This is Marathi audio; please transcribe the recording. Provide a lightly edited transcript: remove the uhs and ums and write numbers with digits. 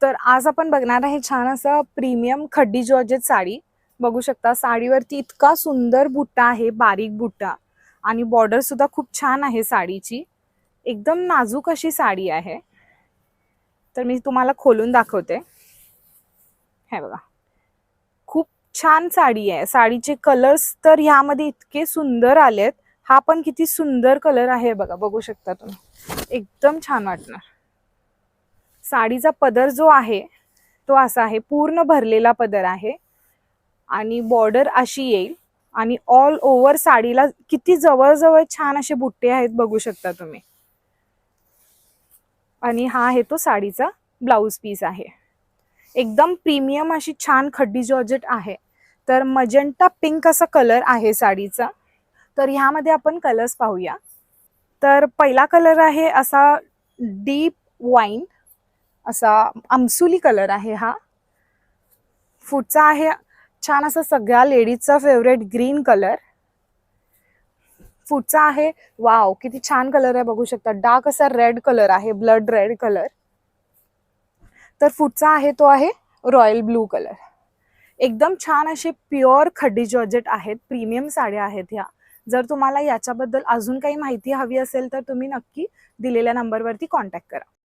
तर आज आपण बघणार आहे छान असं प्रीमियम खड्डी जॉर्जेट साडी. बघू शकता साडीवरती इतका सुंदर बुट्टा आहे, बारीक बुट्टा, आणि बॉर्डर सुद्धा खूप छान आहे साडीची. एकदम नाजूक अशी साडी आहे. तर मी तुम्हाला खोलून दाखवते. हे बघा, खूप छान साडी आहे. साडीचे कलर्स तर ह्यामध्ये इतके सुंदर आलेत. हा पण किती सुंदर कलर आहे बघा, बघू शकता तुम्ही, एकदम छान वाटणार. साडीचा पदर जो आहे तो असा आहे, पूर्ण भरलेला पदर आहे आणि बॉर्डर अशी येईल आणि ऑल ओव्हर साडीला किती जवळजवळ छान असे बुट्टे आहेत, बघू शकता तुम्ही. आणि हा आहे तो साडीचा ब्लाउज पीस आहे. एकदम प्रीमियम अशी छान खड्डी जॉर्जेट आहे. तर मजेंटा पिंक असा कलर आहे साडीचा. तर ह्यामध्ये आपण कलर्स पाहूया. तर पहिला कलर आहे असा डीप वाईन, असा आमसुली कलर आहे हा. पुढचा आहे छान असा सगळ्या लेडीजचा फेवरेट ग्रीन कलर. पुढचा आहे, वाव किती छान कलर आहे, बघू शकता, डार्क असा रेड कलर आहे, ब्लड रेड कलर. तर पुढचा आहे तो आहे रॉयल ब्लू कलर. एकदम छान असे प्युअर खड्डी जॉर्जेट आहेत, प्रीमियम साड्या आहेत ह्या. जर तुम्हाला याच्याबद्दल अजून काही माहिती हवी असेल तर तुम्ही नक्की दिलेल्या नंबरवरती कॉन्टॅक्ट करा.